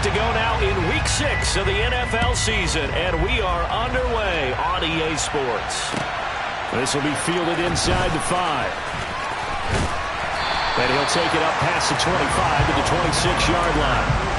to go now in Week 6 of the NFL season, and we are underway on EA Sports. This will be fielded inside the 5. And he'll take it up past the 25 to the 26-yard line.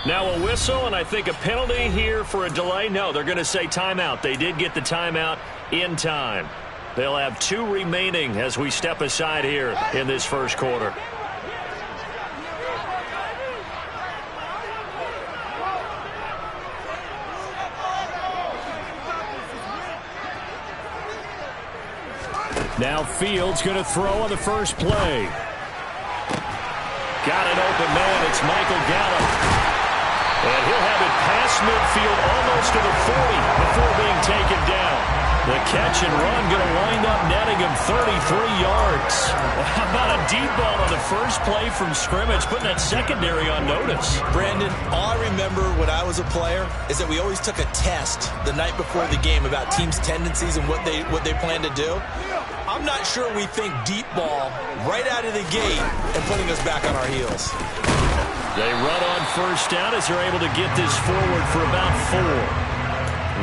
Now a whistle, and I think a penalty here for a delay. No, they're going to say timeout. They did get the timeout in time. They'll have 2 remaining as we step aside here in this first quarter. Now Fields going to throw on the first play. Got an open man. It's Michael Gallup. And he'll have it past midfield almost to the 40 before being taken down. The catch and run going to wind up netting him 33 yards. How about a deep ball on the first play from scrimmage, putting that secondary on notice? Brandon, all I remember when I was a player is that we always took a test the night before the game about teams' tendencies and what they plan to do. I'm not sure we think deep ball right out of the gate and putting us back on our heels. They run on first down as they're able to get this forward for about 4.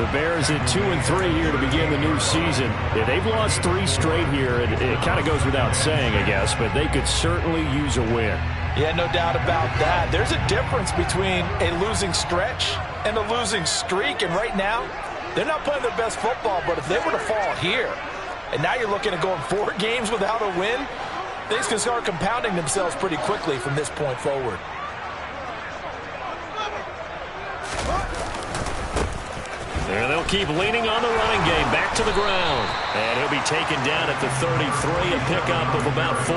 The Bears at 2-3 here to begin the new season. Yeah, they've lost 3 straight here. It kind of goes without saying, I guess, but they could certainly use a win. Yeah, no doubt about that. There's a difference between a losing stretch and a losing streak, and right now, they're not playing their best football, but if they were to fall here, and now you're looking at going 4 games without a win, things can start compounding themselves pretty quickly from this point forward. And they'll keep leaning on the running game. Back to the ground. And he'll be taken down at the 33, a pickup of about 4.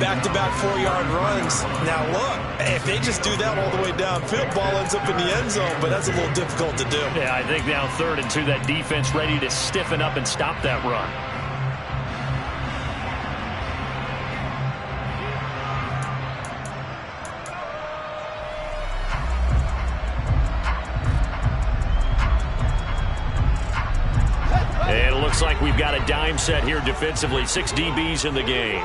Back-to-back 4-yard runs. Now, look, if they just do that all the way downfield, ball ends up in the end zone, but that's a little difficult to do. Yeah, I think now 3rd and 2, that defense ready to stiffen up and stop that run. And it looks like we've got a dime set here defensively. 6 DBs in the game.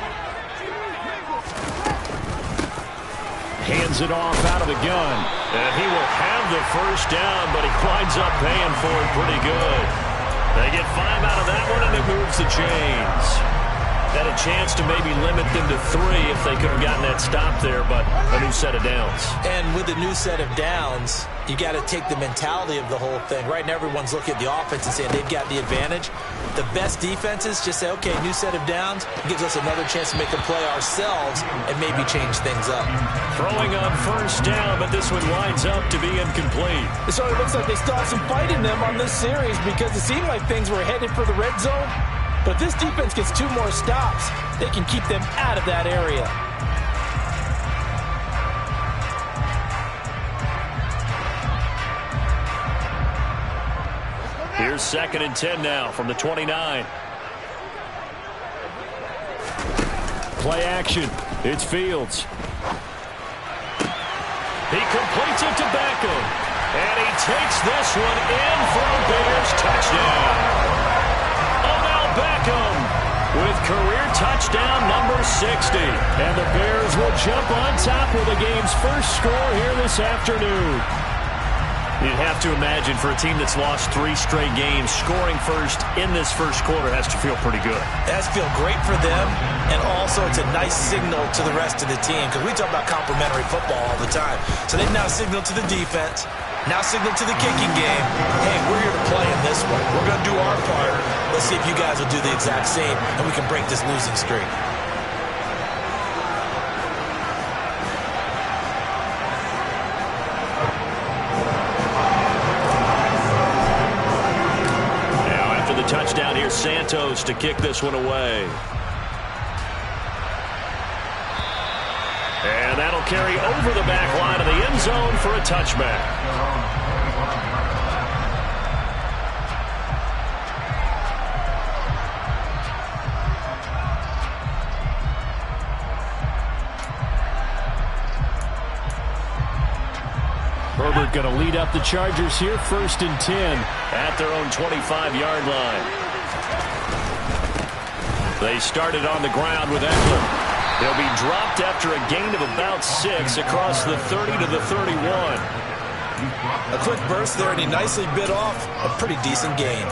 Hands it off out of the gun. And he will have the first down, but he winds up paying for it pretty good. They get 5 out of that one, and it moves the chains. Had a chance to maybe limit them to 3 if they could have gotten that stop there, but a new set of downs. And with a new set of downs, you got to take the mentality of the whole thing. Right now, everyone's looking at the offense and saying they've got the advantage. The best defenses just say, okay, new set of downs gives us another chance to make a play ourselves and maybe change things up. Throwing on first down, but this one winds up to be incomplete. So it looks like they still have some fight in them on this series because it seemed like things were headed for the red zone. But this defense gets 2 more stops. They can keep them out of that area. Here's 2nd and 10 now from the 29. Play action. It's Fields. He completes it to Beckham. And he takes this one in for a Bears touchdown. Beckham with career touchdown number 60. And the Bears will jump on top with the game's first score here this afternoon. You'd have to imagine for a team that's lost 3 straight games, scoring first in this first quarter has to feel pretty good. It has to feel great for them, and also it's a nice signal to the rest of the team because we talk about complementary football all the time. So they've now signaled to the defense, now signaled to the kicking game, hey, we're here to play in this one. We're going to do our part. Let's see if you guys will do the exact same, and we can break this losing streak. first down. Here's Santos to kick this one away. And that'll carry over the back line of the end zone for a touchback. Herbert going to lead up the Chargers here, 1st and 10 at their own 25-yard line. They started on the ground with Eckler. He'll be dropped after a gain of about 6 across the 30 to the 31. A quick burst there, and he nicely bit off a pretty decent gain.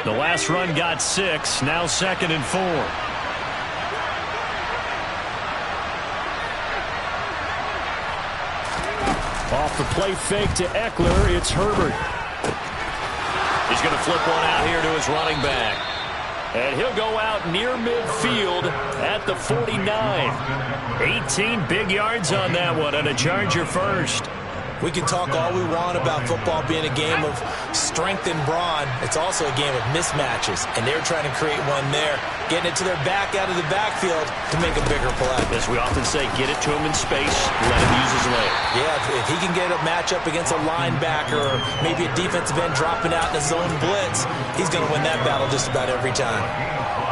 The last run got 6, now 2nd and 4. Off the play fake to Eckler, it's Herbert. He's going to flip one out here to his running back. And he'll go out near midfield at the 49. 18 big yards on that one, and a Charger first. We can talk all we want about football being a game of strength and brawn. It's also a game of mismatches, and they're trying to create one there, getting it to their back out of the backfield to make a bigger play. As we often say, get it to him in space, let him use his leg. Yeah, if he can get a matchup against a linebacker or maybe a defensive end dropping out in a zone blitz, he's going to win that battle just about every time.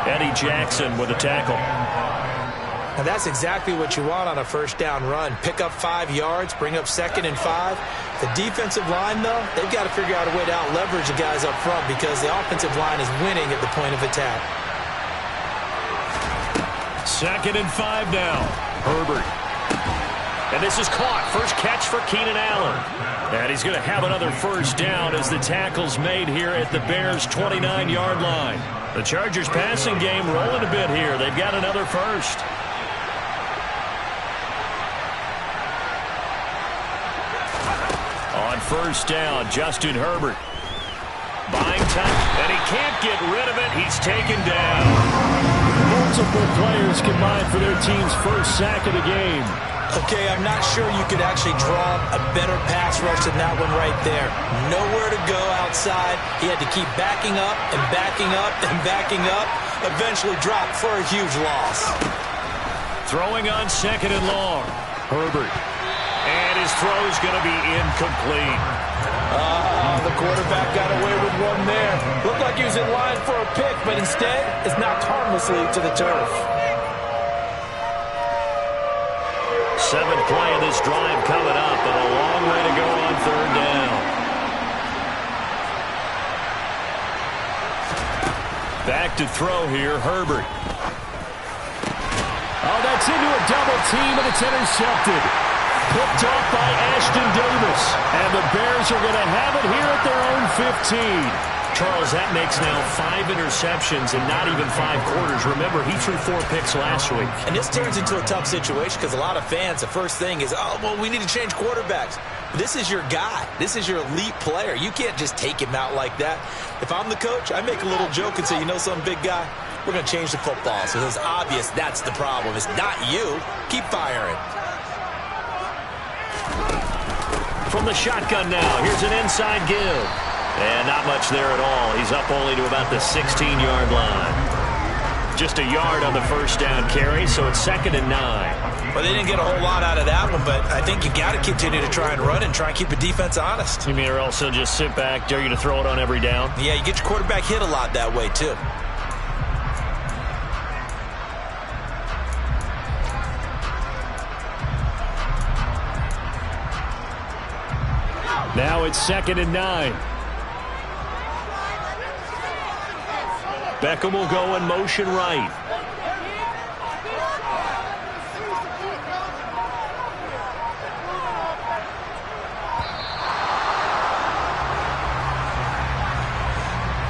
Eddie Jackson with a tackle. And that's exactly what you want on a first down run. Pick up 5 yards, bring up 2nd and 5. The defensive line, though, they've got to figure out a way to out-leverage the guys up front because the offensive line is winning at the point of attack. 2nd and 5 now. Herbert. And this is caught. First catch for Keenan Allen. And he's going to have another first down as the tackle's made here at the Bears' 29-yard line. The Chargers passing game rolling a bit here. They've got another first. On first down, Justin Herbert. Buying time, and he can't get rid of it. He's taken down. Multiple players combined for their team's first sack of the game. Okay, I'm not sure you could actually draw a better pass rush than that one right there. Nowhere to go outside. He had to keep backing up and backing up and backing up. Eventually dropped for a huge loss. Throwing on 2nd and long. Herbert. And his throw's going to be incomplete. The quarterback got away with one there. Looked like he was in line for a pick, but instead is knocked harmlessly to the turf. 7th play of this drive coming up, and a long way to go on 3rd down. Back to throw here, Herbert. Oh, that's into a double team, and it's intercepted. Picked off by Ashton Davis. And the Bears are going to have it here at their own 15. Charles, that makes now 5 interceptions in not even 5 quarters. Remember, he threw 4 picks last week. And this turns into a tough situation because a lot of fans, the first thing is, oh, well, we need to change quarterbacks. This is your guy. This is your elite player. You can't just take him out like that. If I'm the coach, I make a little joke and say, you know some big guy? We're going to change the football. So it's obvious that's the problem. It's not you. Keep firing. From the shotgun now, here's an inside give. And not much there at all. He's up only to about the 16-yard line. Just a yard on the first down carry, so it's 2nd and 9. Well, they didn't get a whole lot out of that one, but I think you got to continue to try and run and try and keep the defense honest. You mean or else they'll just sit back, dare you to throw it on every down? Yeah, you get your quarterback hit a lot that way, too. Now it's 2nd and 9. Beckham will go in motion right.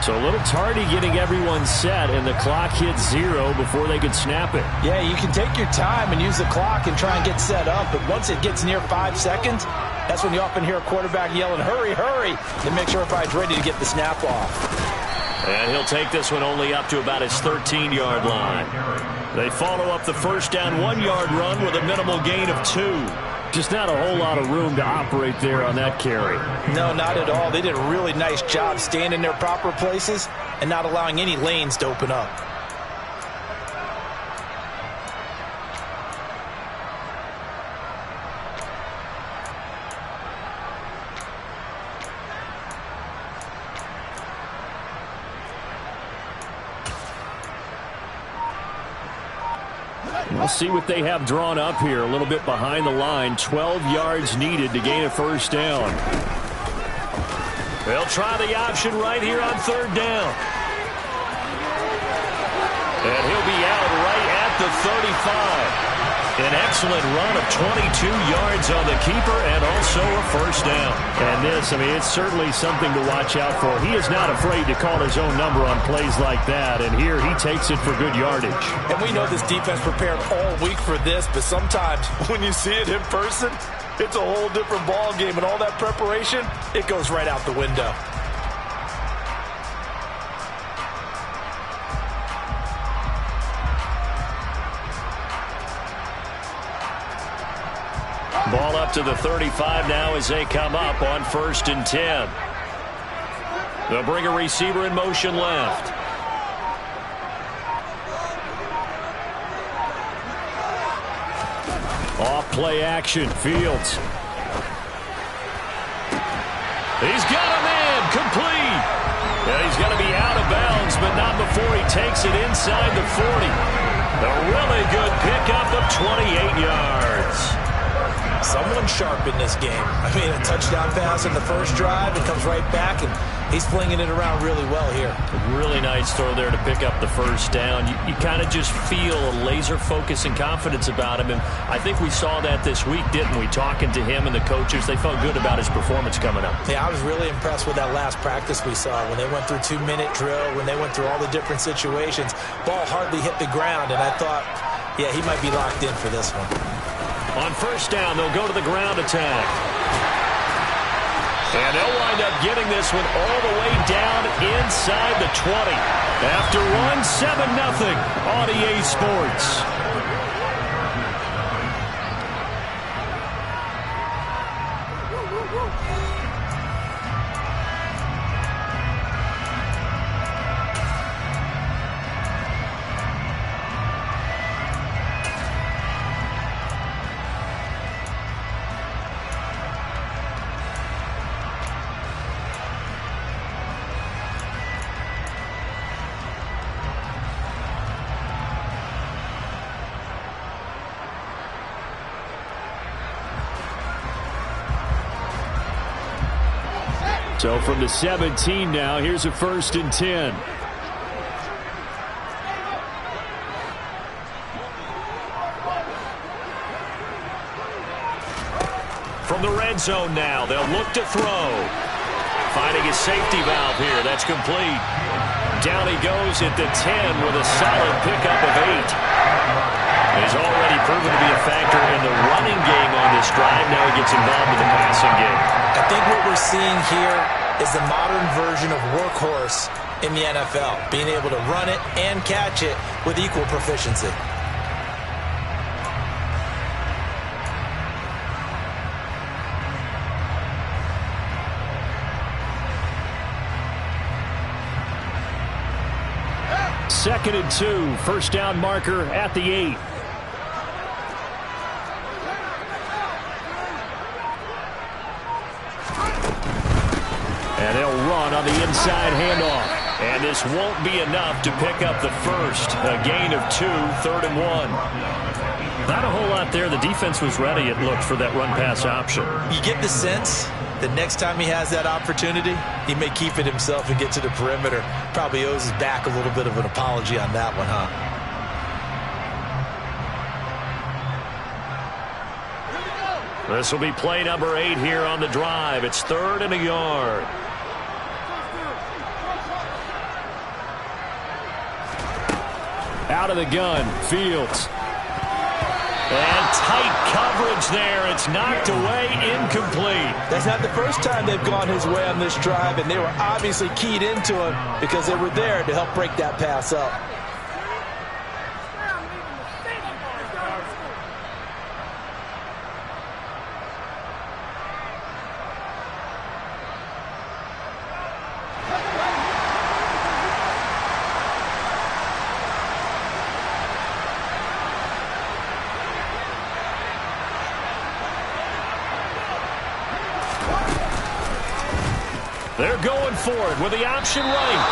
So a little tardy getting everyone set, and the clock hits 0 before they could snap it. Yeah, you can take your time and use the clock and try and get set up, but once it gets near 5 seconds, that's when you often hear a quarterback yelling, hurry, hurry, to make sure everybody's ready to get the snap off. And he'll take this one only up to about his 13-yard line. They follow up the first down 1-yard run with a minimal gain of 2. Just not a whole lot of room to operate there on that carry. No, not at all. They did a really nice job staying in their proper places and not allowing any lanes to open up. We'll see what they have drawn up here. A little bit behind the line. 12 yards needed to gain a first down. They'll try the option right here on third down. And he'll be out right at the 35. An excellent run of 22 yards on the keeper and also a first down. And this, I mean, it's certainly something to watch out for. He is not afraid to call his own number on plays like that. And here he takes it for good yardage. And we know this defense prepared all week for this, but sometimes when you see it in person, it's a whole different ball game. And all that preparation, it goes right out the window. Ball up to the 35 now as they come up on 1st and 10. They'll bring a receiver in motion left. Off play action. Fields. He's got a man complete. Yeah, he's going to be out of bounds, but not before he takes it inside the 40. A really good pickup of 28 yards. Someone sharp in this game. I mean, a touchdown pass in the first drive. It comes right back, and he's flinging it around really well here. A really nice throw there to pick up the first down. You kind of just feel a laser focus and confidence about him. And I think we saw that this week, didn't we? Talking to him and the coaches, they felt good about his performance coming up. Yeah, I was really impressed with that last practice we saw when they went through 2-minute drill, when they went through all the different situations. Ball hardly hit the ground, and I thought, yeah, he might be locked in for this one. On first down, they'll go to the ground attack. And they'll wind up getting this one all the way down inside the 20. After one, 7-0 on EA Sports. So from the 17 now, here's a 1st and 10. From the red zone now, they'll look to throw. Finding his safety valve here. That's complete. Down he goes at the 10 with a solid pickup of 8. He's already proven to be a factor in the running game on this drive. Now he gets involved in the passing game. I think what we're seeing here is the modern version of workhorse in the NFL, being able to run it and catch it with equal proficiency. Second and 2, first down marker at the 8. And they'll run on the inside handoff. And this won't be enough to pick up the first. A gain of 2, 3rd and 1. Not a whole lot there. The defense was ready, it looked, for that run-pass option. You get the sense that next time he has that opportunity, he may keep it himself and get to the perimeter. Probably owes his back a little bit of an apology on that one, huh? This will be play number 8 here on the drive. It's 3rd and a yard. Out of the gun, Fields. And tight coverage there. It's knocked away, incomplete. That's not the first time they've gone his way on this drive, and they were obviously keyed into him because they were there to help break that pass up. They're going for it with the option right.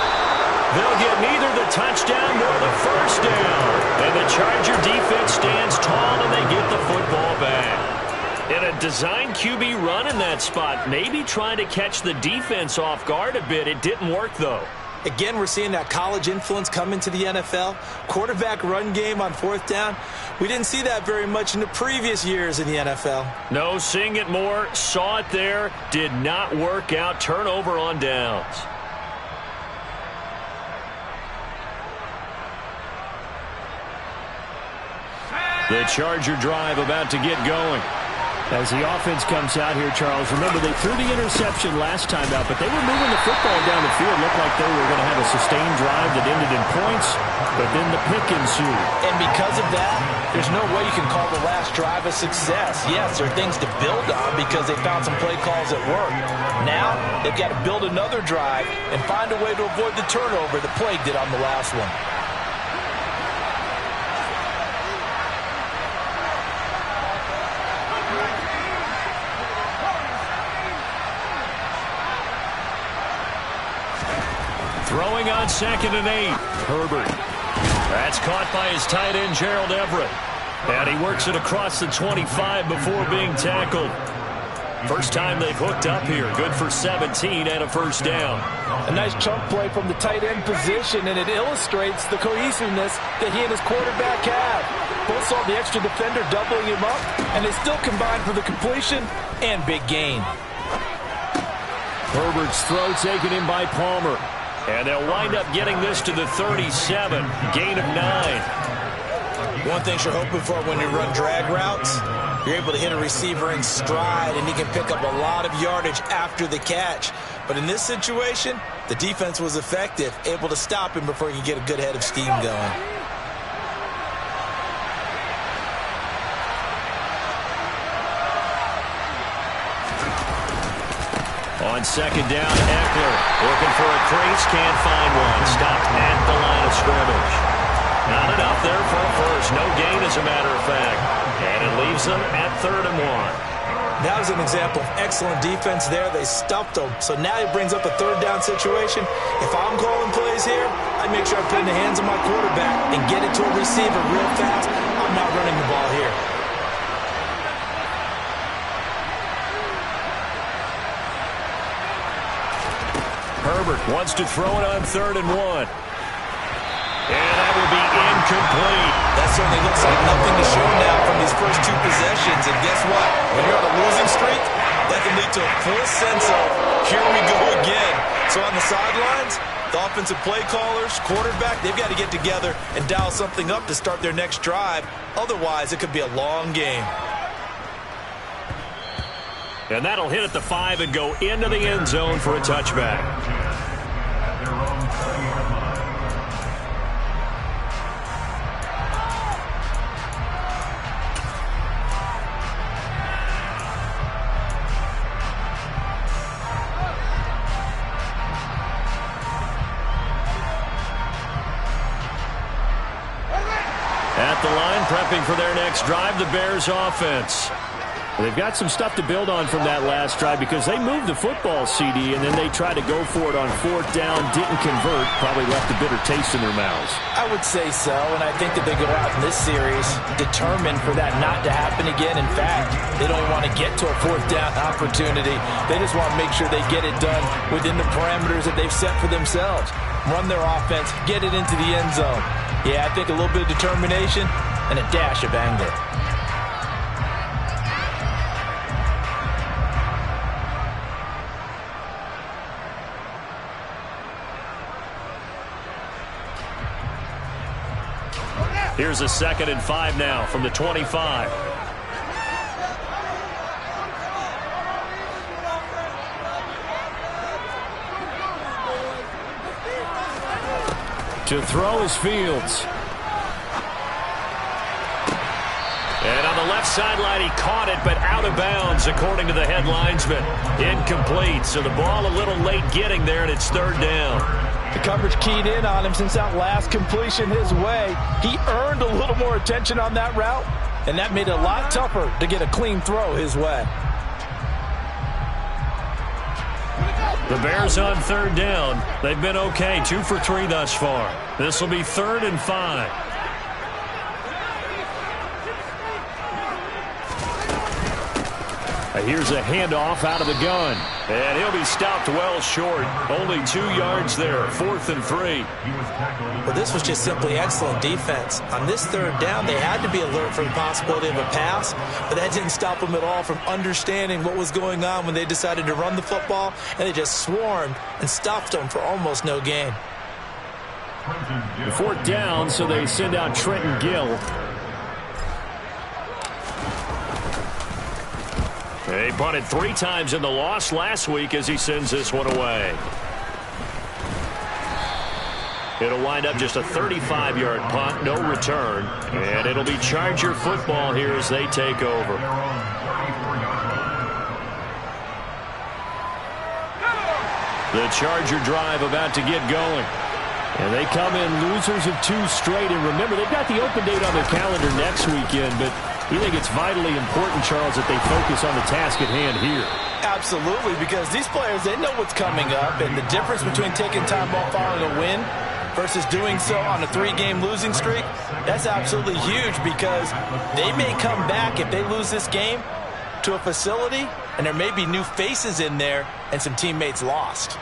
They'll get neither the touchdown nor the first down. And the Charger defense stands tall, and they get the football back. And a design QB run in that spot, maybe trying to catch the defense off guard a bit. It didn't work, though. Again, we're seeing that college influence come into the NFL. Quarterback run game on 4th down. We didn't see that very much in the previous years in the NFL. No, seeing it more, saw it there, did not work out. Turnover on downs. The Charger drive about to get going. As the offense comes out here, Charles, remember they threw the interception last time out, but they were moving the football down the field. Looked like they were going to have a sustained drive that ended in points, but then the pick ensued. And because of that, there's no way you can call the last drive a success. Yes, there are things to build on because they found some play calls that work. Now, they've got to build another drive and find a way to avoid the turnover that plagued it on the last one. Throwing on 2nd and 8. Herbert. That's caught by his tight end, Gerald Everett. And he works it across the 25 before being tackled. First time they've hooked up here. Good for 17 and a first down. A nice chunk play from the tight end position, and it illustrates the cohesiveness that he and his quarterback have. Both saw the extra defender doubling him up, and they still combined for the completion and big gain. Herbert's throw taken in by Palmer. And they'll wind up getting this to the 37. Gain of 9. One thing you're hoping for when you run drag routes, you're able to hit a receiver in stride, and he can pick up a lot of yardage after the catch. But in this situation, the defense was effective, able to stop him before he could get a good head of steam going. On 2nd down, Eckler looking for a crease, can't find one. Stopped at the line of scrimmage. Not enough there for a first. No gain, as a matter of fact. And it leaves them at 3rd and 1. That was an example of excellent defense there. They stuffed them. So now it brings up a 3rd down situation. If I'm calling plays here, I make sure I put it in the hands of my quarterback and get it to a receiver real fast. I'm not running the ball here. Herbert wants to throw it on 3rd and 1. And that will be incomplete. That certainly looks like nothing to show now from these first 2 possessions. And guess what? When you're on a losing streak, that can lead to a full sense of, here we go again. So on the sidelines, the offensive play callers, quarterback, they've got to get together and dial something up to start their next drive. Otherwise, it could be a long game. And that'll hit at the 5 and go into the end zone for a touchback. At the line, prepping for their next drive, the Bears offense. They've got some stuff to build on from that last drive because they moved the football, CD, and then they tried to go for it on 4th down, didn't convert, probably left a bitter taste in their mouths. I would say so, and I think that they go out in this series determined for that not to happen again. In fact, they don't want to get to a 4th down opportunity. They just want to make sure they get it done within the parameters that they've set for themselves. Run their offense, get it into the end zone. Yeah, I think a little bit of determination and a dash of anger. Here's a 2nd and 5 now from the 25. To throw is Fields. And on the left sideline, he caught it, but out of bounds, according to the head linesman. Incomplete, so the ball a little late getting there, and it's 3rd down. The coverage keyed in on him since that last completion his way. He earned a little more attention on that route, and that made it a lot tougher to get a clean throw his way. The Bears on third down. They've been okay, 2 for 3 thus far. This will be 3rd and 5. Here's a handoff out of the gun. And he'll be stopped well short. Only 2 yards there, 4th and 3. Well, this was just simply excellent defense. On this 3rd down, they had to be alert for the possibility of a pass, but that didn't stop them at all from understanding what was going on when they decided to run the football, and they just swarmed and stopped them for almost no gain. 4th down, so they send out Trenton Gill. They punted 3 times in the loss last week as he sends this one away. It'll wind up just a 35-yard punt, no return. And it'll be Charger football here as they take over. The Charger drive about to get going. And they come in losers of 2 straight. And remember, they've got the open date on their calendar next weekend, but you think it's vitally important, Charles, that they focus on the task at hand here? Absolutely, because these players, they know what's coming up, and the difference between taking time off following a win versus doing so on a 3-game losing streak, that's absolutely huge because they may come back if they lose this game to a facility, and there may be new faces in there and some teammates lost.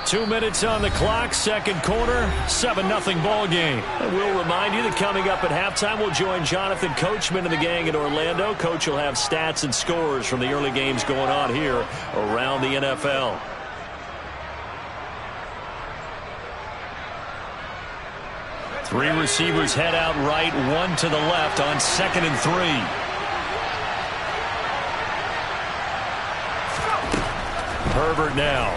2 minutes on the clock, 2nd quarter, 7-0 ball game. And we'll remind you that coming up at halftime, we'll join Jonathan Coachman and the gang in Orlando. Coach will have stats and scores from the early games going on here around the NFL. Three receivers head out right, 1 to the left on 2nd and 3. Herbert now.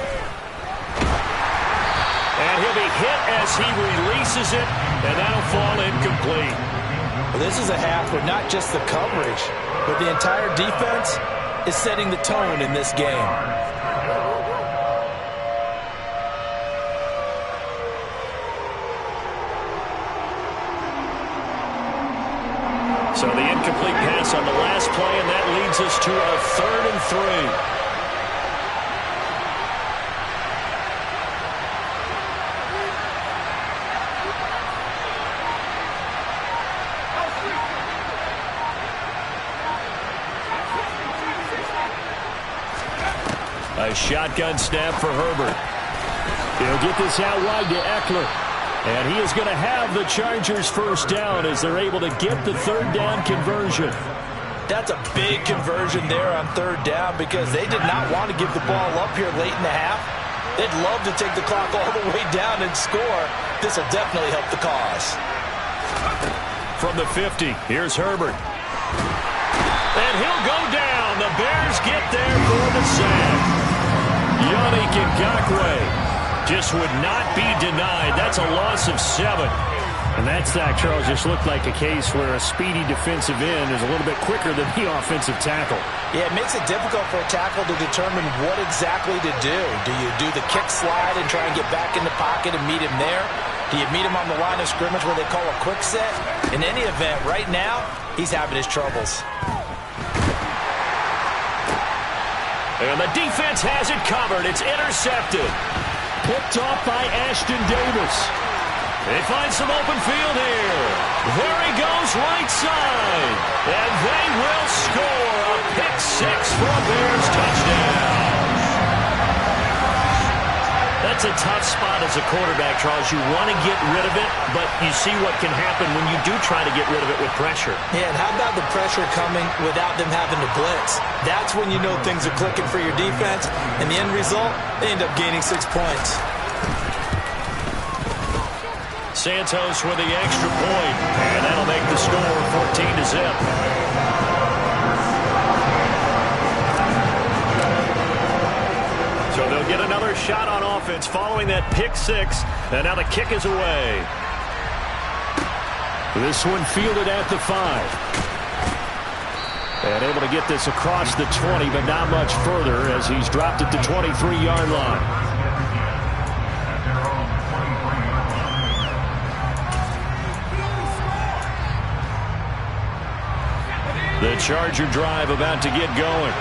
And he'll be hit as he releases it, and that'll fall incomplete. Well, this is a half where not just the coverage, but the entire defense is setting the tone in this game. So the incomplete pass on the last play, and that leads us to a 3rd and 3. A shotgun snap for Herbert. He'll get this out wide to Eckler. And he is going to have the Chargers first down as they're able to get the 3rd down conversion. That's a big conversion there on 3rd down because they did not want to give the ball up here late in the half. They'd love to take the clock all the way down and score. This will definitely help the cause. From the 50, here's Herbert. And he'll go down. The Bears get there for the sack. Yannick Ngakoue just would not be denied. That's a loss of 7. And that sack, Charles, just looked like a case where a speedy defensive end is a little bit quicker than the offensive tackle. Yeah, it makes it difficult for a tackle to determine what exactly to do. Do you do the kick slide and try and get back in the pocket and meet him there? Do you meet him on the line of scrimmage where they call a quick set? In any event, right now, he's having his troubles. And the defense has it covered. It's intercepted. Picked off by Ashton Davis. They find some open field here. There he goes, right side. And they will score a pick-6 for a Bears touchdown. That's a tough spot as a quarterback, Charles. You want to get rid of it, but you see what can happen when you do try to get rid of it with pressure. Yeah, and how about the pressure coming without them having to blitz? That's when you know things are clicking for your defense, and the end result, they end up gaining 6 points. Santos with the extra point, and that'll make the score 14-0. So they'll get another shot on offense following that pick-6, and now the kick is away. This one fielded at the 5. And able to get this across the 20, but not much further as he's dropped it to 23-yard line. The Charger drive about to get going.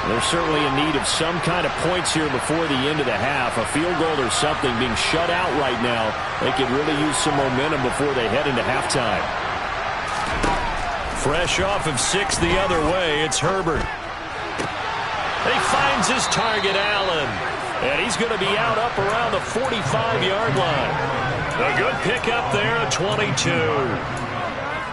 They're certainly in need of some kind of points here before the end of the half. A field goal or something. Being shut out right now, they could really use some momentum before they head into halftime. Fresh off of 6 the other way, it's Herbert. He finds his target, Allen. And he's going to be out up around the 45-yard line. A good pickup there at 22.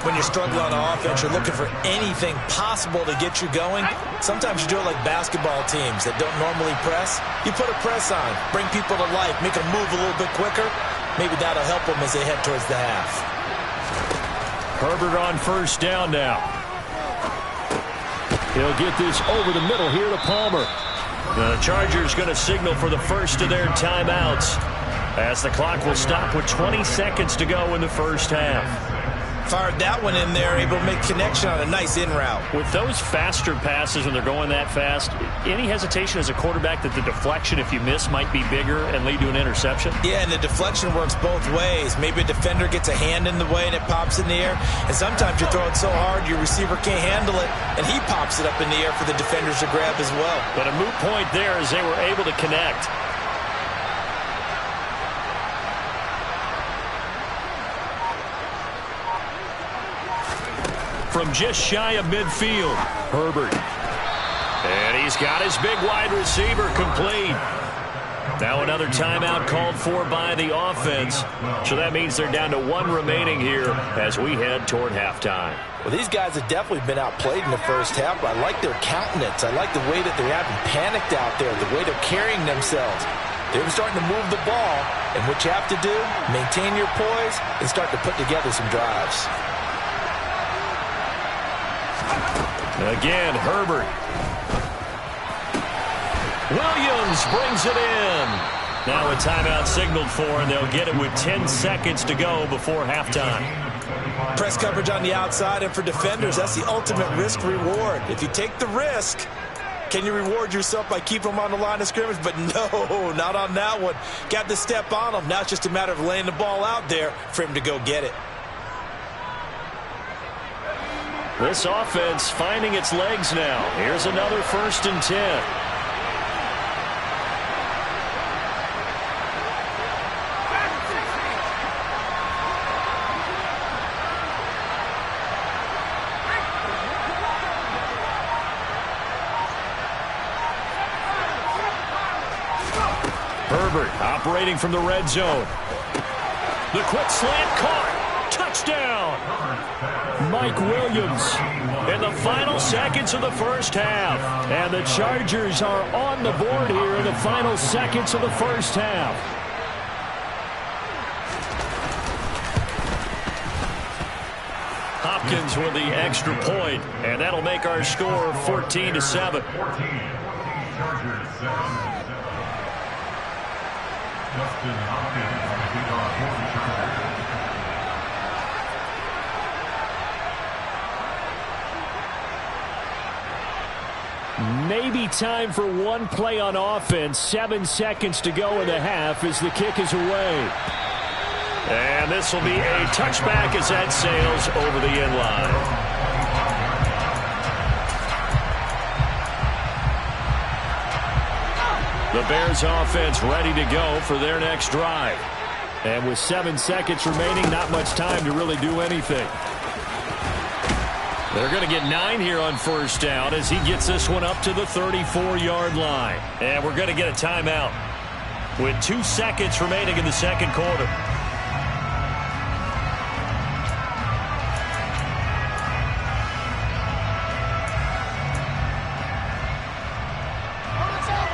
When you're struggling on offense, you're looking for anything possible to get you going. Sometimes you do it like basketball teams that don't normally press. You put a press on, bring people to life, make them move a little bit quicker. Maybe that'll help them as they head towards the half. Herbert on first down now. He'll get this over the middle here to Palmer. The Chargers going to signal for the first of their timeouts as the clock will stop with 20 seconds to go in the first half. Fired that one in there, able to make connection on a nice in route. With those faster passes when they're going that fast, any hesitation as a quarterback that the deflection, if you miss, might be bigger and lead to an interception? Yeah, and the deflection works both ways. Maybe a defender gets a hand in the way and it pops in the air. And sometimes you throw it so hard your receiver can't handle it, and he pops it up in the air for the defenders to grab as well. But a moot point there as they were able to connect. From just shy of midfield, Herbert. And he's got his big wide receiver complete. Now another timeout called for by the offense. So that means they're down to 1 remaining here as we head toward halftime. Well, these guys have definitely been outplayed in the first half, but I like their countenance. I like the way that they're having panicked out there, the way they're carrying themselves. They're starting to move the ball, and what you have to do, maintain your poise and start to put together some drives. Again, Herbert. Williams brings it in. Now a timeout signaled for, and they'll get it with 10 seconds to go before halftime. Press coverage on the outside, and for defenders, that's the ultimate risk-reward. If you take the risk, can you reward yourself by keeping them on the line of scrimmage? But no, not on that one. Got to step on them. Now it's just a matter of laying the ball out there for him to go get it. This offense finding its legs now. Here's another 1st and 10. Herbert operating from the red zone. The quick slant caught. Touchdown. Mike Williams in the final seconds of the first half. And the Chargers are on the board here in the final seconds of the first half. Hopkins with the extra point, and that'll make our score 14-7. Maybe time for one play on offense. 7 seconds to go in the half as the kick is away. And this will be a touchback as that sails over the end line. The Bears offense ready to go for their next drive. And with 7 seconds remaining, not much time to really do anything. They're going to get 9 here on first down as he gets this one up to the 34-yard line. And we're going to get a timeout with 2 seconds remaining in the second quarter.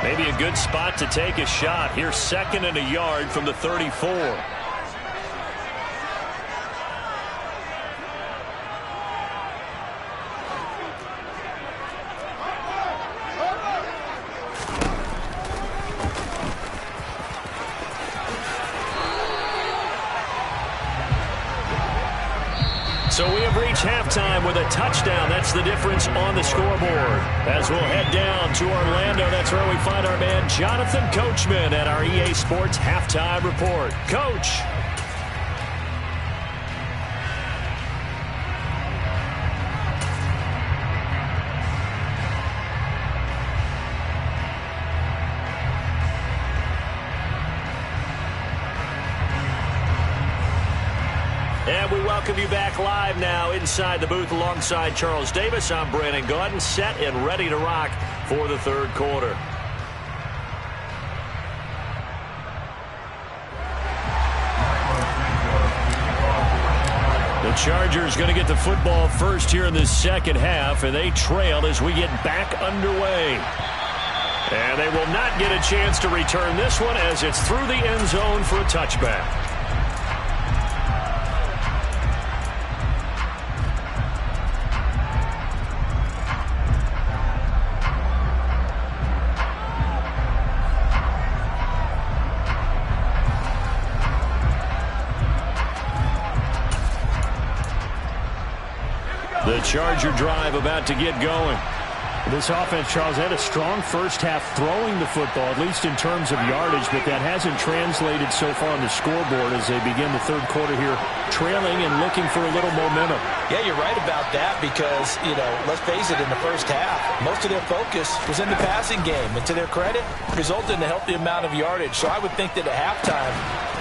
Maybe a good spot to take a shot. Here's 2nd and a yard from the 34. So we have reached halftime with a touchdown. That's the difference on the scoreboard. As we'll head down to Orlando, that's where we find our man Jonathan Coachman at our EA Sports Halftime Report. Coach. we welcome you back live now inside the booth alongside Charles Davis. I'm Brandon Gaudin, set and ready to rock for the third quarter. The Chargers going to get the football first here in the second half, and they trail as we get back underway. And they will not get a chance to return this one as it's through the end zone for a touchback. The Charger drive about to get going. This offense, Charles, had a strong first half throwing the football, at least in terms of yardage, but that hasn't translated so far on the scoreboard as they begin the third quarter here, trailing and looking for a little momentum. Yeah, you're right about that because, let's face it, in the first half, most of their focus was in the passing game. And to their credit, resulted in a healthy amount of yardage. So I would think that at halftime,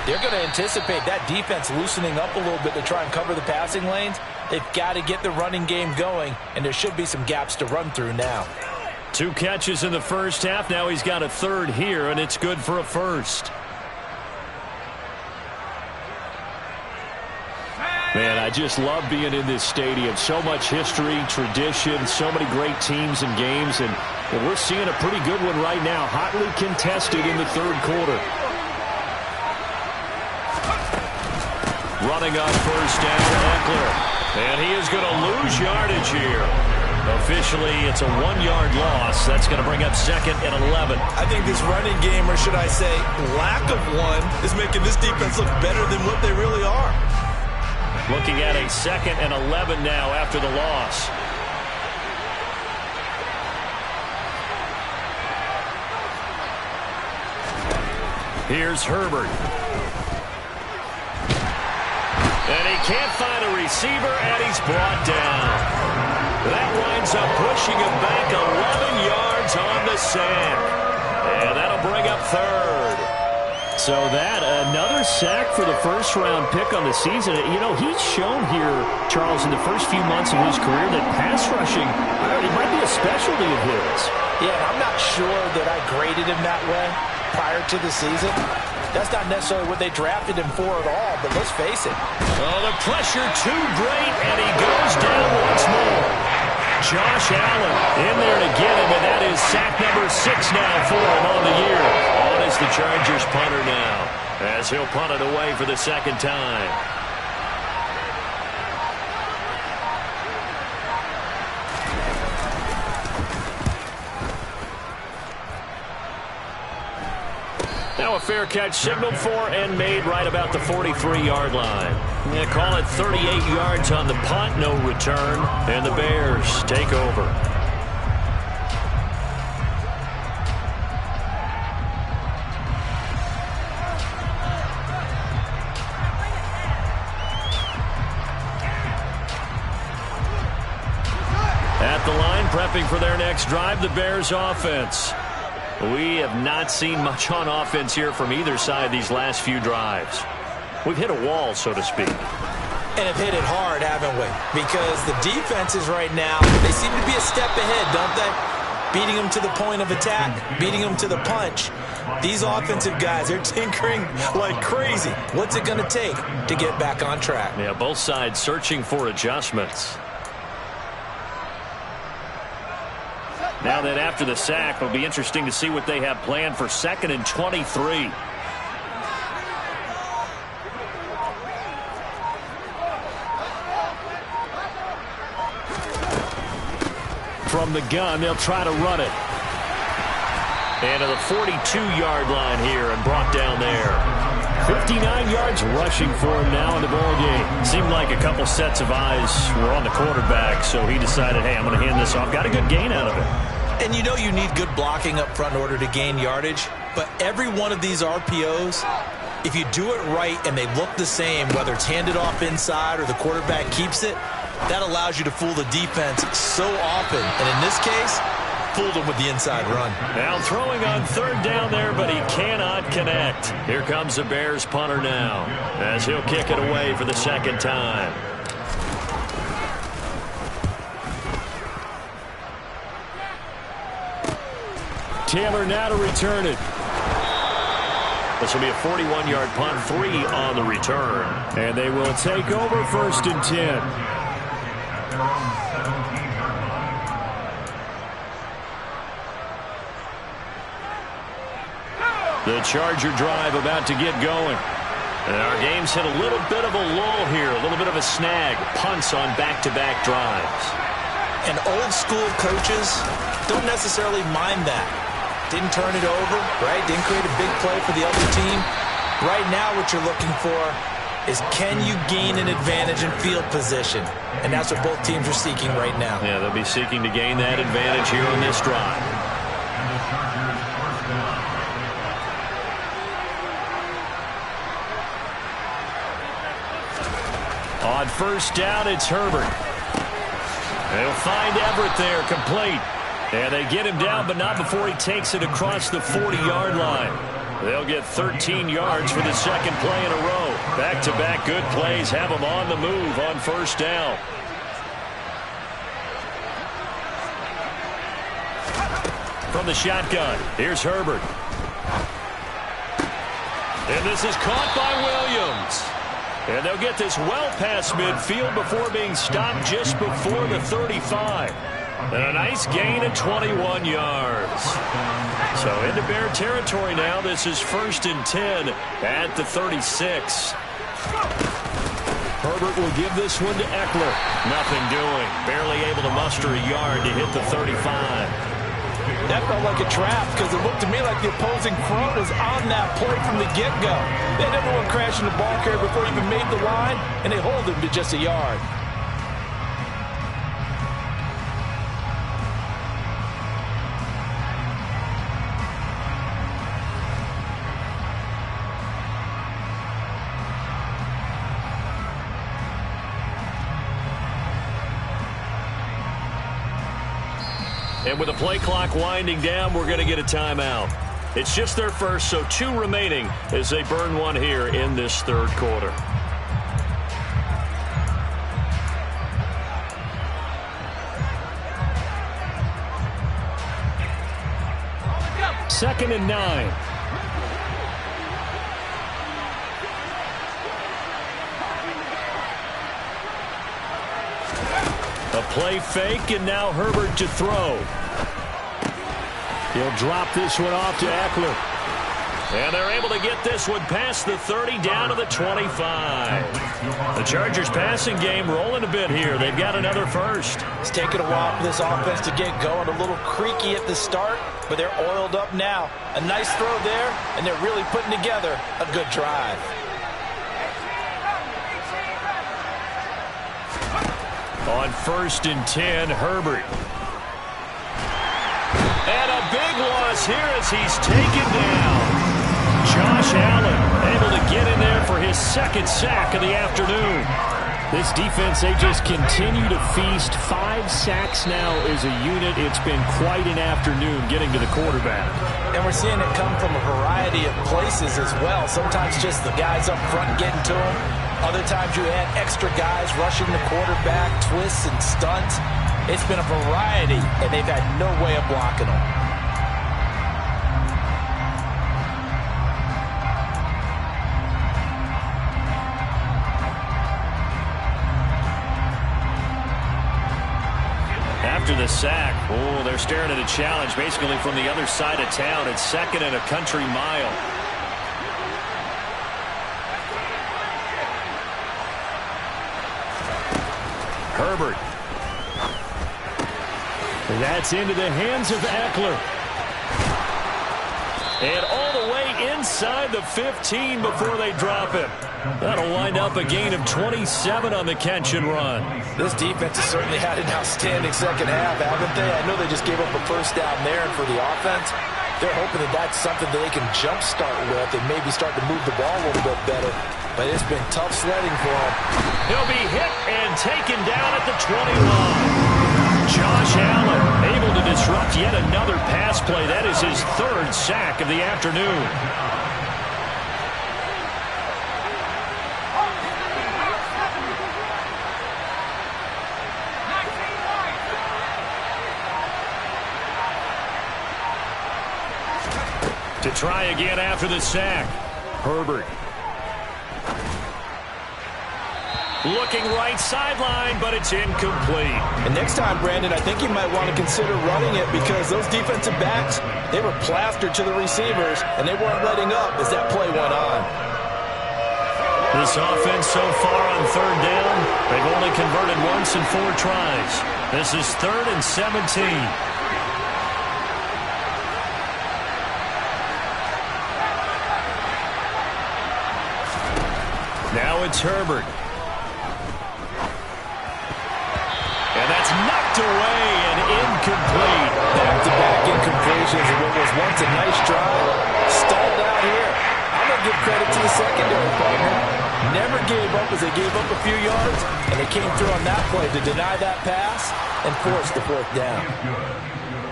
they're going to anticipate that defense loosening up a little bit to try and cover the passing lanes. They've got to get the running game going, and there should be some gaps to run through now. 2 catches in the first half. Now he's got a third here, and it's good for a first. Man, I just love being in this stadium. So much history, tradition, so many great teams and games, and we're seeing a pretty good one right now, hotly contested in the third quarter. Running on first down, Eckler. And he is going to lose yardage here. Officially, it's a 1-yard loss. That's going to bring up second and 11. I think this running game, or should I say lack of one, is making this defense look better than what they really are. Looking at a second and 11 now after the loss. Here's Herbert. And he can't find a receiver, and he's brought down. That winds up pushing him back 11 yards on the sack. And that'll bring up third. So that, another sack for the first-round pick on the season. He's shown here, Charles, in the first few months of his career that pass rushing, it might be a specialty of his. Yeah, I'm not sure that I graded him that way prior to the season. That's not necessarily what they drafted him for at all, but let's face it. Oh, the pressure too great, and he goes down once more. Josh Allen in there to get him, and that is sack number 6 now for him on the year. On is the Chargers punter now, as he'll punt it away for the second time. Now a fair catch signaled for and made right about the 43-yard line. They call it 38 yards on the punt, no return, and the Bears take over. At the line, prepping for their next drive, the Bears offense. We have not seen much on offense here from either side these last few drives. We've hit a wall, so to speak. And have hit it hard, haven't we? Because the defenses right now, they seem to be a step ahead, don't they? Beating them to the point of attack, beating them to the punch. These offensive guys, they're tinkering like crazy. What's it going to take to get back on track? Yeah, both sides searching for adjustments. Now that after the sack, it'll be interesting to see what they have planned for 2nd and 23. From the gun, they'll try to run it. And to the 42-yard line here and brought down there. 59 yards rushing for him now in the ball game. Seemed like a couple sets of eyes were on the quarterback, so he decided, hey, I'm going to hand this off. Got a good gain out of it. And you need good blocking up front in order to gain yardage. But every one of these RPOs, if you do it right and they look the same, whether it's handed off inside or the quarterback keeps it, that allows you to fool the defense so often. And in this case, fooled him with the inside run. Now throwing on third down there, but he cannot connect. Here comes the Bears punter now, as he'll kick it away for the second time. Taylor now to return it. This will be a 41-yard punt, 3 on the return. And they will take over 1st and 10. The Charger drive about to get going. And our game's hit a little bit of a lull here, a little bit of a snag. Punts on back-to-back drives. And old school coaches don't necessarily mind that. Didn't turn it over, right? Didn't create a big play for the other team. Right now what you're looking for is, can you gain an advantage in field position? And that's what both teams are seeking right now. Yeah, they'll be seeking to gain that advantage here on this drive. On 1st down, it's Herbert. They'll find Everett there, complete. And they get him down, but not before he takes it across the 40-yard line. They'll get 13 yards for the second play in a row. Back-to-back good plays have them on the move on 1st down. From the shotgun, here's Herbert. And this is caught by Williams. And they'll get this well past midfield before being stopped just before the 35. And a nice gain of 21 yards. So into Bear territory now. This is 1st and 10 at the 36. Herbert will give this one to Eckler. Nothing doing. Barely able to muster a yard to hit the 35. That felt like a trap because it looked to me like the opposing front was on that play from the get-go. They had everyone crashing the ball carrier before he even made the line, and they hold him to just a yard. And with the play clock winding down, we're going to get a timeout. It's just their first, so 2 remaining as they burn one here in this 3rd quarter. Second and 9. A play fake, and now Herbert to throw. He'll drop this one off to Eckler. And they're able to get this one past the 30 down to the 25. The Chargers passing game rolling a bit here. They've got another first. It's taken a while for this offense to get going. A little creaky at the start, but they're oiled up now. A nice throw there, and they're really putting together a good drive. On 1st and 10, Herbert. And a big loss here as he's taken down. Josh Allen able to get in there for his 2nd sack of the afternoon. This defense, they just continue to feast. 5 sacks now as a unit. It's been quite an afternoon getting to the quarterback. And we're seeing it come from a variety of places as well. Sometimes just the guys up front getting to him. Other times you add extra guys rushing the quarterback, twists and stunts. It's been a variety, and they've had no way of blocking them. After the sack, they're staring at a challenge basically from the other side of town. It's 2nd and a country mile. Herbert. And that's into the hands of Eckler. And all the way inside the 15 before they drop him. That'll wind up a gain of 27 on the catch and run. This defense has certainly had an outstanding second half, haven't they? I know they just gave up a first down there, and for the offense, they're hoping that that's something that they can jumpstart with and maybe start to move the ball a little bit better. But it's been tough sledding for him. He'll be hit and taken down at the 20 line. Josh Allen able to disrupt forced yet another pass play. That is his third sack of the afternoon. To try again after the sack. Herbert. Looking right sideline, but it's incomplete. And next time, Brandon, I think you might want to consider running it because those defensive backs, they were plastered to the receivers, and they weren't letting up as that play went on. This offense so far on third down, they've only converted once in 4 tries. This is 3rd and 17. Now it's Herbert. And that's knocked away and incomplete. Back-to-back incompletions of what was once a nice drive. Stalled out here. I'm going to give credit to the secondary partner. Never gave up as they gave up a few yards, and they came through on that play to deny that pass and force the 4th down.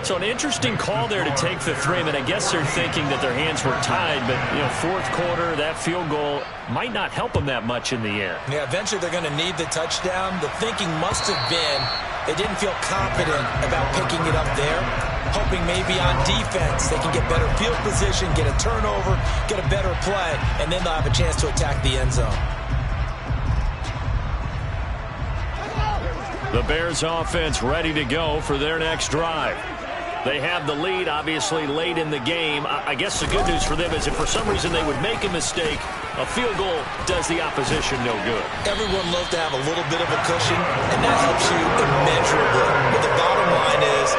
So an interesting call there to take the 3. I mean, I guess they're thinking that their hands were tied, but, you know, 4th quarter, that field goal might not help them that much in the end. Yeah, eventually they're going to need the touchdown. The thinking must have been they didn't feel confident about picking it up there, hoping maybe on defense they can get better field position, get a turnover, get a better play, and then they'll have a chance to attack the end zone. The Bears offense ready to go for their next drive. They have the lead, obviously, late in the game. I guess the good news for them is if for some reason they would make a mistake, a field goal does the opposition no good. Everyone loves to have a little bit of a cushion, and that helps you immeasurably. But the bottom line is,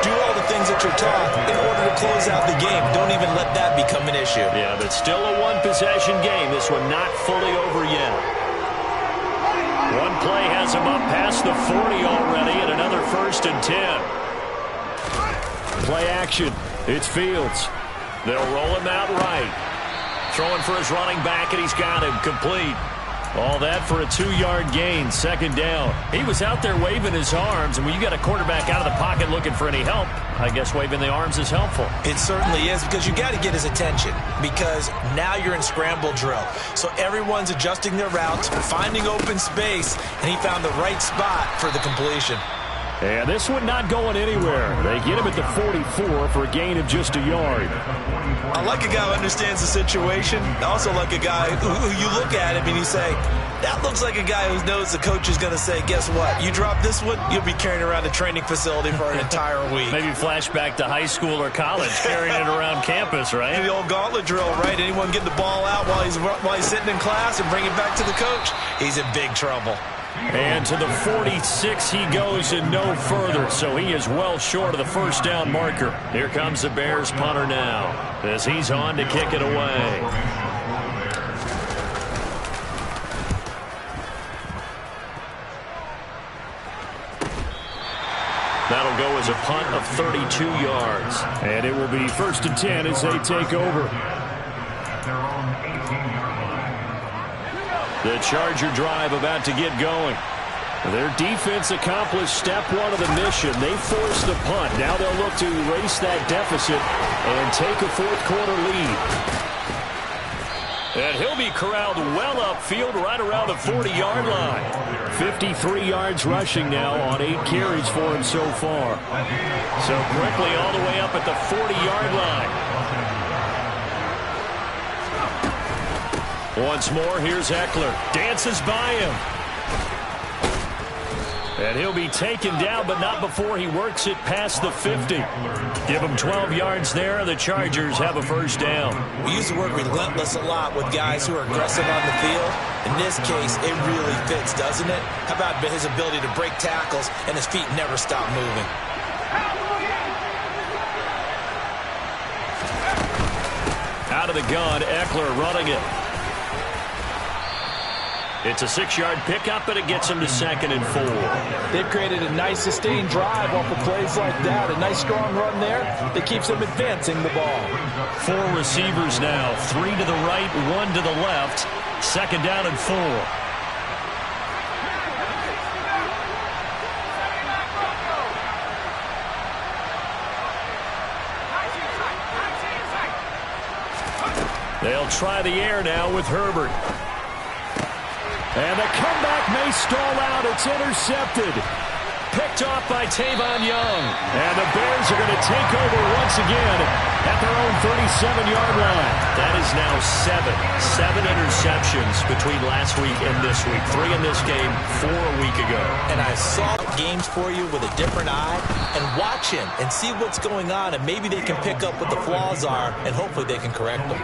do all the things that you're taught in order to close out the game. Don't even let that become an issue. Yeah, but still a one-possession game. This one not fully over yet. One play has him up past the 40 already, and another 1st and 10. Play action. It's Fields. They'll roll him out right. Throwing for his running back, and he's got him. Complete. All that for a 2-yard gain. 2nd down. He was out there waving his arms, and when you got a quarterback out of the pocket looking for any help, I guess waving the arms is helpful. It certainly is, because you got to get his attention, because now you're in scramble drill. So everyone's adjusting their routes, finding open space, and he found the right spot for the completion. And this one not going anywhere. They get him at the 44 for a gain of just a yard. I like a guy who understands the situation. I also like a guy who you look at him and you say, that looks like a guy who knows the coach is going to say, guess what? You drop this one, you'll be carrying around a training facility for an entire week. Maybe flashback to high school or college, carrying it around campus, right? The old gauntlet drill, right? Anyone get the ball out while he's sitting in class and bring it back to the coach, he's in big trouble. And to the 46 he goes and no further, so he is well short of the 1st down marker. Here comes the Bears punter now as he's on to kick it away. That'll go as a punt of 32 yards. And it will be 1st and 10 as they take over. The Charger drive about to get going. Their defense accomplished step 1 of the mission. They forced the punt. Now they'll look to erase that deficit and take a 4th quarter lead. And he'll be corralled well upfield right around the 40-yard line. 53 yards rushing now on 8 carries for him so far. So quickly all the way up at the 40-yard line. Once more, here's Eckler. Dances by him. And he'll be taken down, but not before he works it past the 50. Give him 12 yards there. The Chargers have a 1st down. We use the word relentless a lot with guys who are aggressive on the field. In this case, it really fits, doesn't it? How about his ability to break tackles and his feet never stop moving? Out of the gun, Eckler running it. It's a 6-yard pickup, but it gets him to 2nd and 4. They've created a nice sustained drive off of plays like that. A nice strong run there that keeps them advancing the ball. 4 receivers now. 3 to the right, 1 to the left. 2nd down and 4. They'll try the air now with Herbert. And the comeback may stall out. It's intercepted. Picked off by Tavon Young. And the Bears are going to take over once again at their own 37-yard line. That is now seven interceptions between last week and this week. 3 in this game, 4 a week ago. And I saw games for you with a different eye and watch him and see what's going on, and maybe they can pick up what the flaws are, and hopefully they can correct them.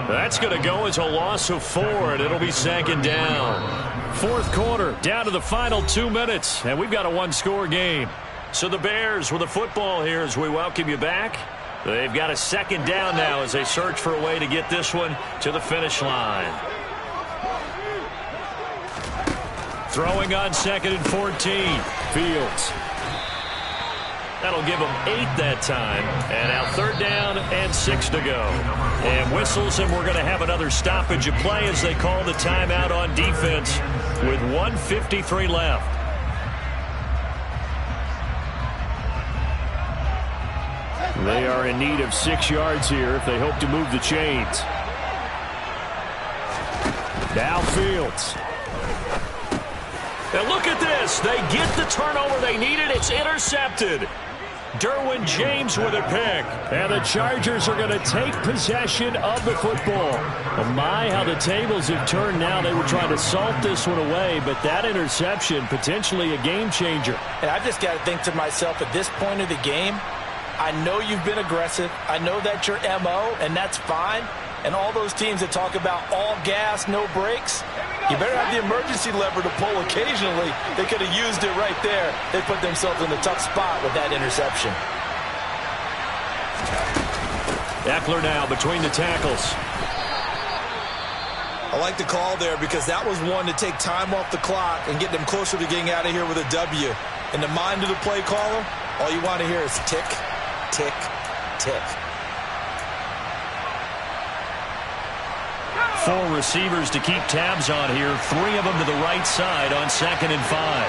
That's going to go as a loss of 4, and it'll be 2nd down. Fourth quarter, down to the final 2 minutes, and we've got a one-score game. So the Bears with the football here as we welcome you back. They've got a 2nd down now as they search for a way to get this one to the finish line. Throwing on 2nd and 14. Fields. That'll give them 8 that time. And now 3rd down and 6 to go. And whistles, and we're going to have another stoppage of play as they call the timeout on defense with 1:53 left. They are in need of 6 yards here if they hope to move the chains. Now Fields. And look at this. They get the turnover they needed. It's intercepted. Derwin James with a pick. And the Chargers are going to take possession of the football. Oh my, how the tables have turned now. They were trying to salt this one away, but that interception, potentially a game changer. And I just got to think to myself, at this point of the game, I know you've been aggressive. I know that's your MO, and that's fine. And all those teams that talk about all gas, no brakes, you better have the emergency lever to pull occasionally. They could have used it right there. They put themselves in a tough spot with that interception. Eckler now between the tackles. I like the call there because that was one to take time off the clock and get them closer to getting out of here with a W. In the mind of the play caller, all you want to hear is tick, tick, tick. 4 receivers to keep tabs on here. 3 of them to the right side on 2nd and 5.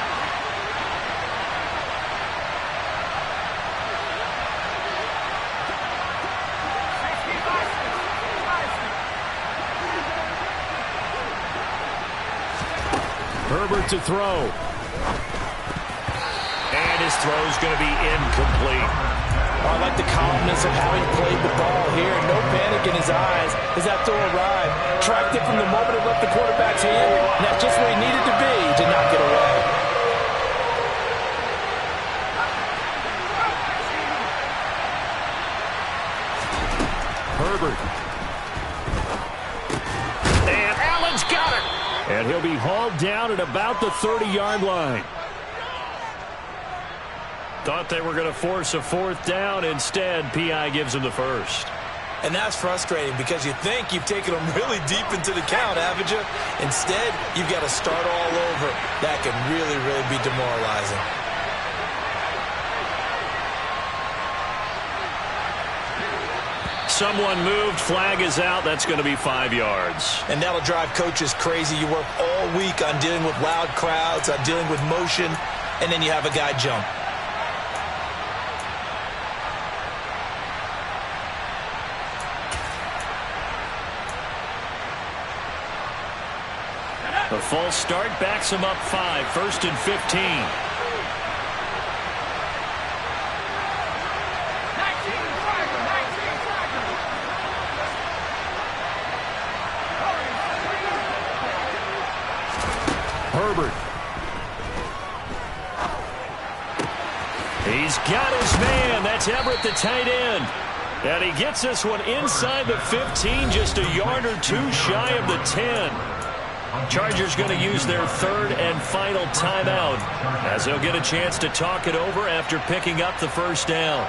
Herbert to throw. And his throw's going to be incomplete. Oh, I like the calmness of how he played the ball here. No panic in his eyes as that throw arrived. Tracked it from the moment it left the quarterback's hand, and that's just where he needed to be to knock it away. Herbert. And Allen's got it. And he'll be hauled down at about the 30-yard line. Thought they were going to force a 4th down. Instead, P.I. gives them the first. And that's frustrating because you think you've taken them really deep into the count, haven't you? Instead, you've got to start all over. That can really, really be demoralizing. Someone moved. Flag is out. That's going to be 5 yards. And that'll drive coaches crazy. You work all week on dealing with loud crowds, on dealing with motion, and then you have a guy jump. The false start backs him up 5. 1st and 15. Herbert. He's got his man. That's Everett, the tight end. And he gets this one inside the 15, just a yard or 2 shy of the 10. Chargers going to use their 3rd and final timeout as they'll get a chance to talk it over after picking up the 1st down.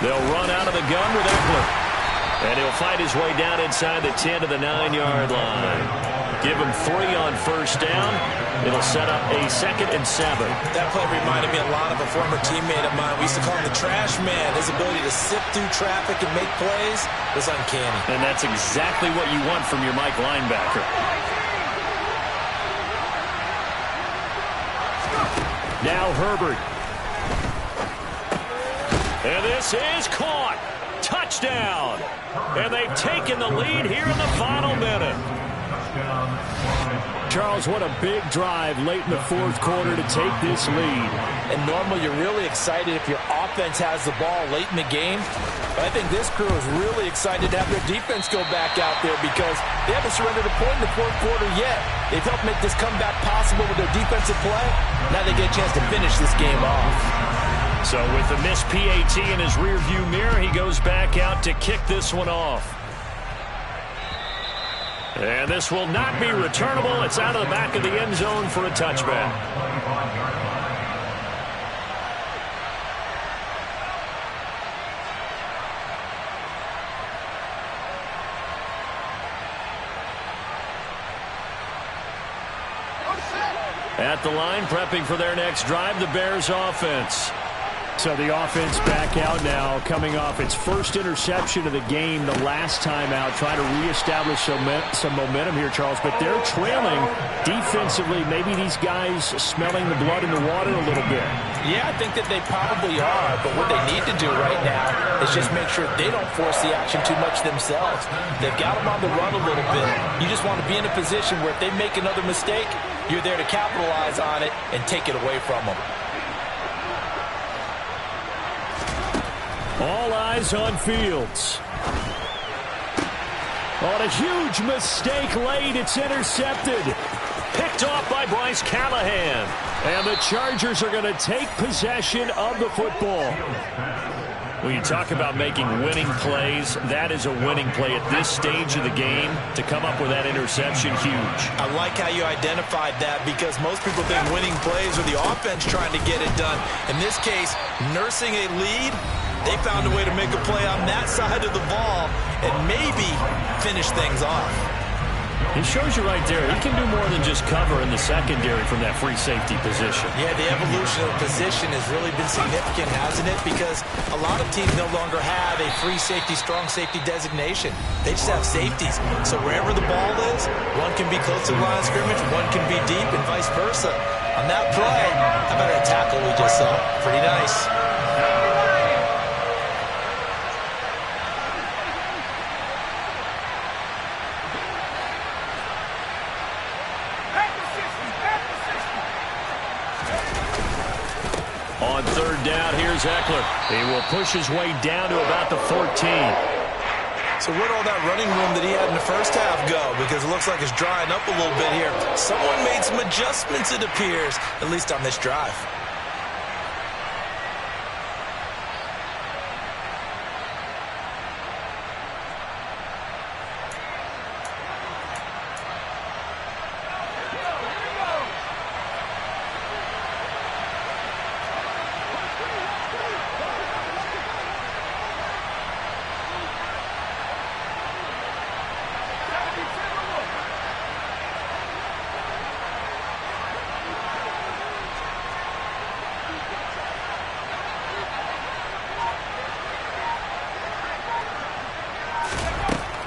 They'll run out of the gun with Eckler. And he'll fight his way down inside the 10 to the 9-yard line. Give him 3 on first down. It'll set up a 2nd and 7. That play reminded me a lot of a former teammate of mine. We used to call him the trash man. His ability to sift through traffic and make plays was uncanny. And that's exactly what you want from your Mike linebacker. Now Herbert. And this is caught. Touchdown. And they've taken the lead here in the final minute. Charles, what a big drive late in the 4th quarter to take this lead. And normally you're really excited if your offense has the ball late in the game. But I think this crew is really excited to have their defense go back out there because they haven't surrendered a point in the 4th quarter yet. They've helped make this comeback possible with their defensive play. Now they get a chance to finish this game off. So with the missed PAT in his rearview mirror, he goes back out to kick this one off. And this will not be returnable. It's out of the back of the end zone for a touchback. At the line, prepping for their next drive, the Bears offense. So the offense back out now, coming off its first interception of the game the last time out, trying to reestablish some momentum here, Charles. But they're trailing defensively. Maybe these guys smelling the blood in the water a little bit. Yeah, I think that they probably are. But what they need to do right now is just make sure they don't force the action too much themselves. They've got them on the run a little bit. You just want to be in a position where if they make another mistake, you're there to capitalize on it and take it away from them. All eyes on Fields. On a huge mistake late, it's intercepted. Picked off by Bryce Callahan. And the Chargers are going to take possession of the football. When you talk about making winning plays, that is a winning play at this stage of the game. To come up with that interception, huge. I like how you identified that because most people think winning plays are the offense trying to get it done. In this case, nursing a lead, they found a way to make a play on that side of the ball and maybe finish things off. He shows you right there, he can do more than just cover in the secondary from that free safety position. Yeah, the evolution of position has really been significant, hasn't it? Because a lot of teams no longer have a free safety, strong safety designation. They just have safeties. So wherever the ball is, one can be close to the line of scrimmage, one can be deep, and vice versa. On that play, how about that tackle we just saw? Pretty nice. On 3rd down, here's Eckler. He will push his way down to about the 14. So where'd all that running room that he had in the first half go? Because it looks like it's drying up a little bit here. Someone made some adjustments, it appears, at least on this drive.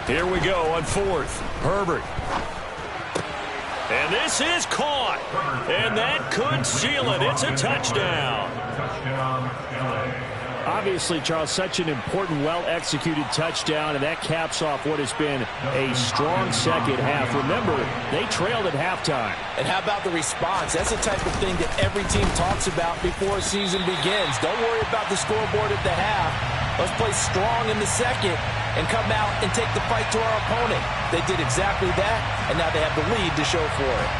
Here we go on 4th. Herbert. And this is caught. And that could seal it. It's a touchdown. Obviously, Charles, such an important, well-executed touchdown, and that caps off what has been a strong second half. Remember, they trailed at halftime. And how about the response? That's the type of thing that every team talks about before a season begins. Don't worry about the scoreboard at the half. Let's play strong in the second and come out and take the fight to our opponent. They did exactly that, and now they have the lead to show for it.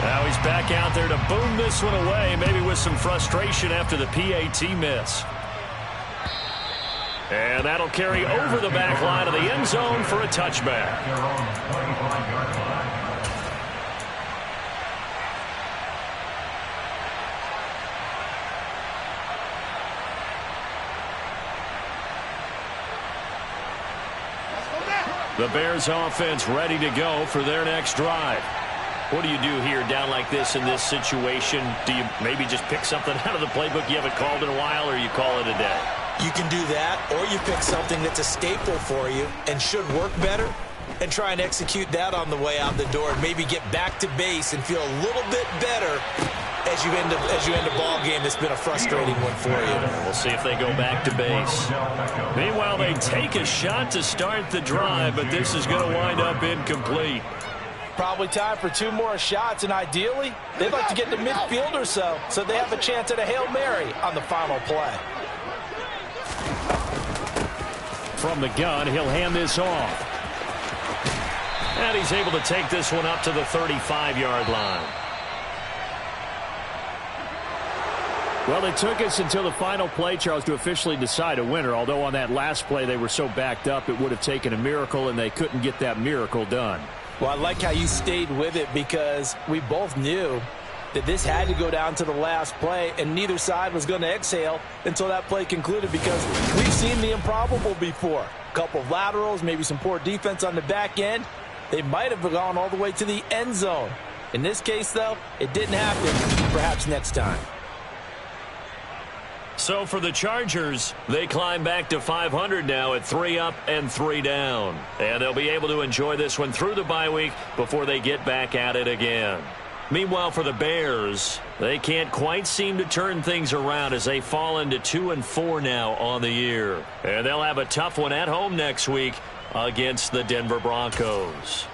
Now he's back out there to boom this one away, maybe with some frustration after the PAT miss. And that'll carry over the back line of the end zone for a touchback. The Bears offense ready to go for their next drive. What do you do here down like this in this situation? Do you maybe just pick something out of the playbook you haven't called in a while, or you call it a day? You can do that, or you pick something that's a staple for you and should work better and try and execute that on the way out the door and maybe get back to base and feel a little bit better as you end a ball game that's been a frustrating one for you. We'll see if they go back to base. Meanwhile, they take a shot to start the drive, but this is going to wind up incomplete. Probably time for 2 more shots, and ideally, they'd like to get to midfield or so they have a chance at a Hail Mary on the final play. From the gun, he'll hand this off. And he's able to take this one up to the 35-yard line. Well, it took us until the final play, Charles, to officially decide a winner, although on that last play they were so backed up it would have taken a miracle, and they couldn't get that miracle done. Well, I like how you stayed with it because we both knew that this had to go down to the last play, and neither side was going to exhale until that play concluded because we've seen the improbable before. A couple of laterals, maybe some poor defense on the back end. They might have gone all the way to the end zone. In this case, though, it didn't happen. Perhaps next time. So for the Chargers, they climb back to 500 now at 3 up and 3 down. And they'll be able to enjoy this one through the bye week before they get back at it again. Meanwhile, for the Bears, they can't quite seem to turn things around as they fall into 2-4 now on the year. And they'll have a tough one at home next week against the Denver Broncos.